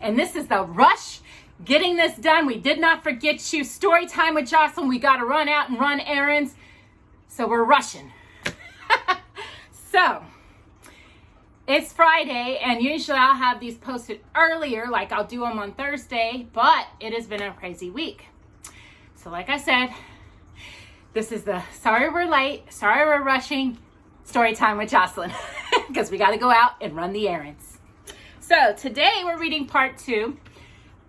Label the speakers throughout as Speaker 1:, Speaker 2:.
Speaker 1: And this is the rush getting this done. We did not forget you. Story time with Jocelyn. We got to run out and run errands. So we're rushing. So it's Friday, and usually I'll have these posted earlier, like I'll do them on Thursday, but it has been a crazy week. So like I said, this is the sorry we're late, sorry we're rushing, story time with Jocelyn, because we got to go out and run the errands. So today we're reading part 2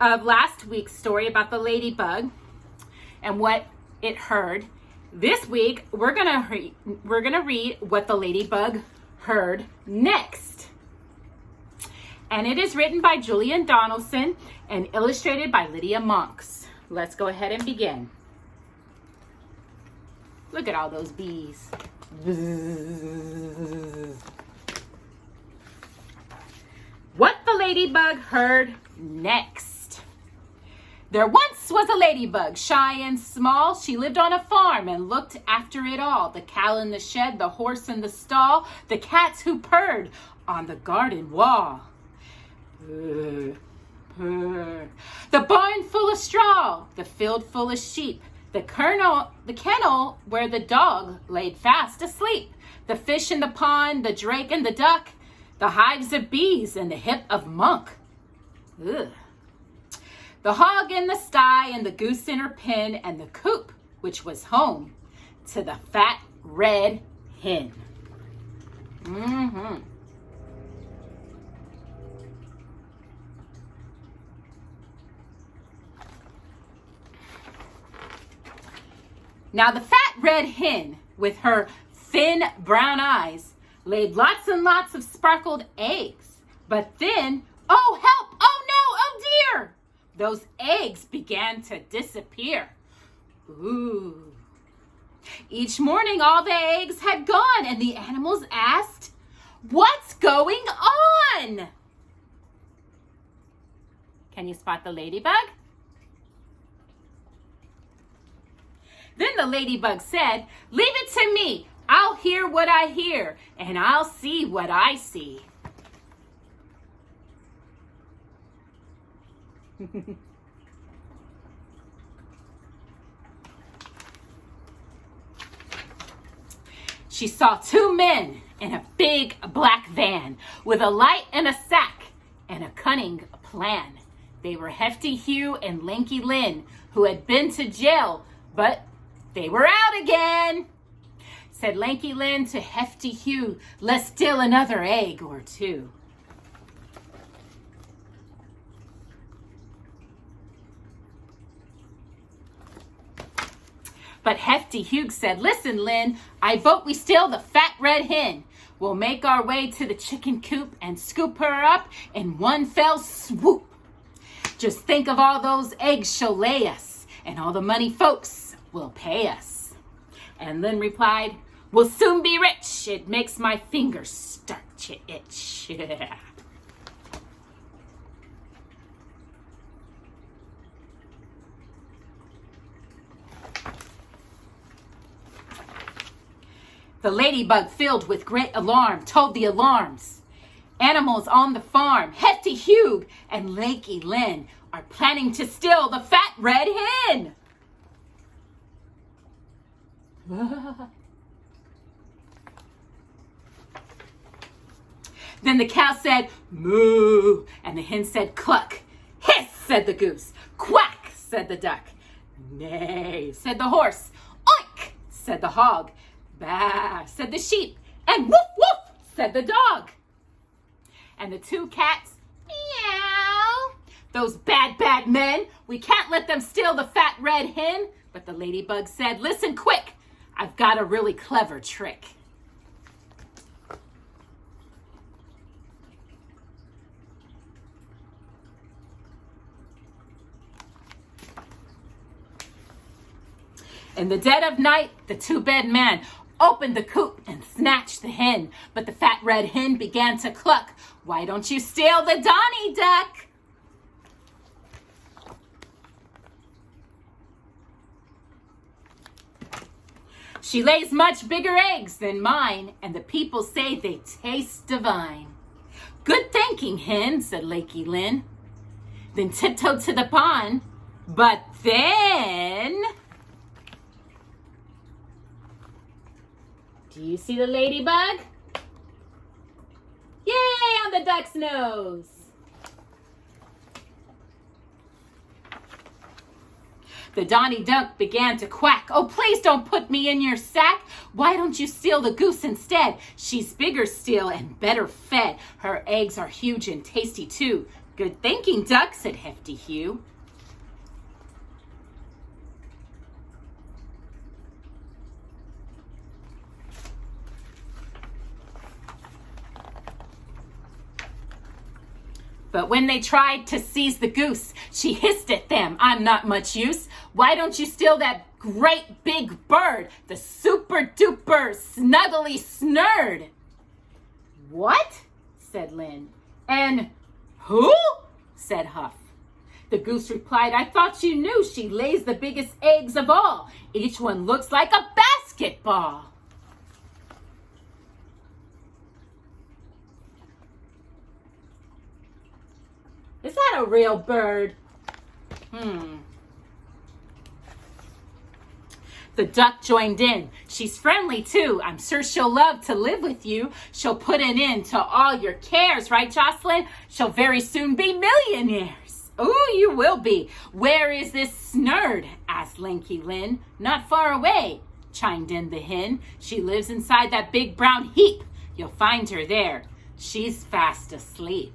Speaker 1: of last week's story about the ladybug and what it heard. This week we're gonna read what the ladybug heard next, and it is written by Julia Donaldson and illustrated by Lydia Monks. Let's go ahead and begin. Look at all those bees. What the ladybug heard next. There once was a ladybug, shy and small. She lived on a farm and looked after it all. The cow in the shed, the horse in the stall, the cats who purred on the garden wall. Purr, purr. The barn full of straw, the field full of sheep, the kennel where the dog laid fast asleep, the fish in the pond, the drake and the duck, the hives of bees and the hip of monk. Ugh. The hog in the sty and the goose in her pen and the coop, which was home to the fat red hen. Now the fat red hen, with her thin brown eyes, laid lots and lots of sparkled eggs. But then, oh help, oh no, oh dear! Those eggs began to disappear. Ooh. Each morning all the eggs had gone, and the animals asked, "What's going on?" Can you spot the ladybug? Then the ladybug said, "Leave it to me. I'll hear what I hear, and I'll see what I see." She saw 2 men in a big black van with a light and a sack and a cunning plan. They were Hefty Hugh and Lanky Lynn, who had been to jail, but they were out again. Said Lanky Lynn to Hefty Hugh, "Let's steal another egg or 2. But Hefty Hugh said, "Listen, Lynn, I vote we steal the fat red hen. We'll make our way to the chicken coop and scoop her up in one fell swoop. Just think of all those eggs she'll lay us, and all the money folks will pay us." And Lynn replied, "We'll soon be rich. It makes my fingers start to itch." The ladybug, filled with great alarm, told the alarms. Animals on the farm, Hefty Hugh and Lanky Lynn, are planning to steal the fat red hen. Then the cow said, "Moo," and the hen said, "Cluck." "Hiss," said the goose. "Quack," said the duck. "Neigh," said the horse. "Oink," said the hog. "Bah," said the sheep. And "Woof, woof," said the dog. And the 2 cats, "Meow." "Those bad, bad men. We can't let them steal the fat red hen." But the ladybug said, "Listen quick. I've got a really clever trick." In the dead of night, the 2-bed man opened the coop and snatched the hen. But the fat red hen began to cluck, "Why don't you steal the Donny duck?" She lays much bigger eggs than mine, and the people say they taste divine. Good thinking, hen, said Lanky Lynn. then tiptoed to the pond. But then... Do you see the ladybug? Yay, on the duck's nose. The Donny Duck began to quack. Oh, please don't put me in your sack. Why don't you steal the goose instead? She's bigger still and better fed. Her eggs are huge and tasty too. Good thinking, Duck, said Hefty Hugh. But when they tried to seize the goose, she hissed at them, I'm not much use. Why don't you steal that great big bird, the super duper snuggly snurd? What? Said Lynn. And who? Said Huff. The goose replied, I thought you knew she lays the biggest eggs of all. Each one looks like a basketball. Is that a real bird? The duck joined in. She's friendly too. I'm sure she'll love to live with you. She'll put an end to all your cares, right, Jocelyn? She'll very soon be millionaires. Oh, you will be. Where is this snurd? Asked Lanky Lynn. Not far away, chimed in the hen. She lives inside that big brown heap. You'll find her there. She's fast asleep.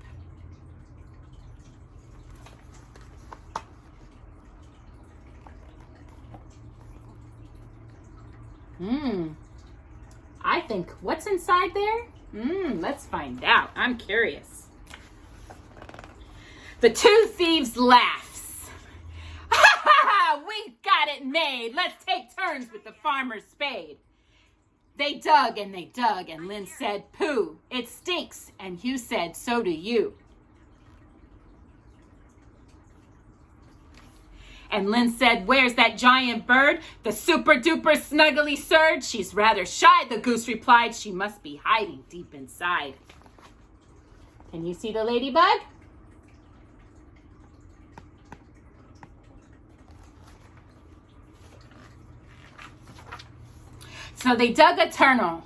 Speaker 1: I think, what's inside there? Let's find out. I'm curious. The two thieves laughs. Ha ha ha! We got it made. Let's take turns with the farmer's spade. They dug, and Lynn said, pooh, it stinks. And Hugh said, so do you. And Lynn said, where's that giant bird? The super duper snuggly surge? She's rather shy, the goose replied. She must be hiding deep inside. Can you see the ladybug? So they dug a tunnel,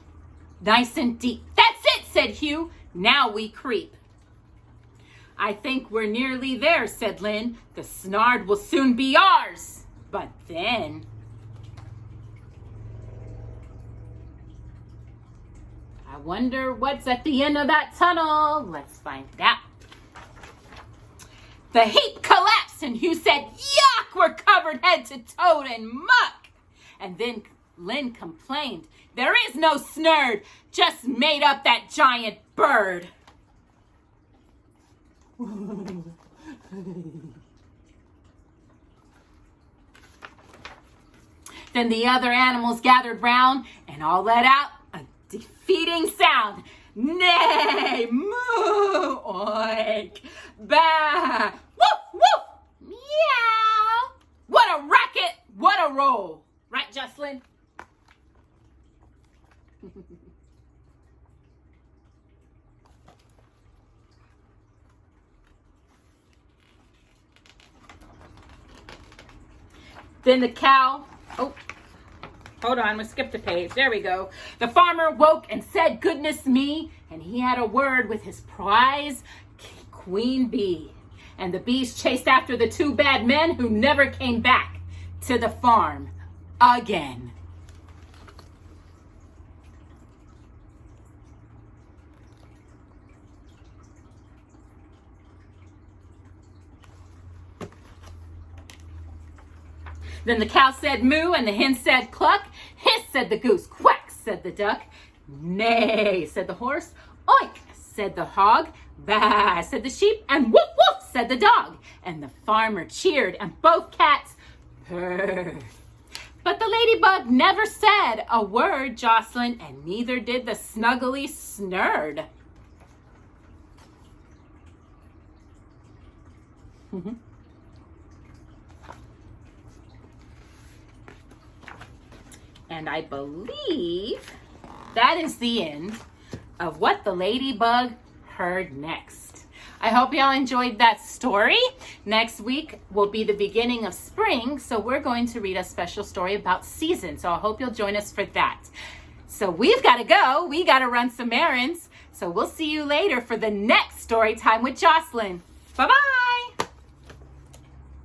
Speaker 1: nice and deep. That's it, said Hugh. Now we creep. I think we're nearly there, said Lynn. The snard will soon be ours. But then... I wonder what's at the end of that tunnel. Let's find out. The heap collapsed and Hugh said, yuck, we're covered head to toe in muck. And then Lynn complained, there is no snurd, just made up that giant bird. Then the other animals gathered round and all let out a defeating sound. Neigh, moo, oink, bah, woof, woof, meow. What a racket, what a roll. Right, Jocelyn? Then the cow, oh, hold on, we skipped a page. There we go. The farmer woke and said, goodness me, and he had a word with his prize queen bee. And the bees chased after the two bad men who never came back to the farm again. Then the cow said moo, and the hen said cluck. Hiss, said the goose. Quack, said the duck. Neigh, said the horse. Oink, said the hog. Bah, said the sheep. And woof, woof, said the dog. And the farmer cheered, and both cats purred. But the ladybug never said a word, Jocelyn, and neither did the snuggly snurd. And I believe that is the end of What the Ladybug Heard Next. I hope y'all enjoyed that story. Next week will be the beginning of spring, so we're going to read a special story about seasons. So I hope you'll join us for that. So we've got to go. We got to run some errands. So we'll see you later for the next story time with Jocelyn. Bye-bye.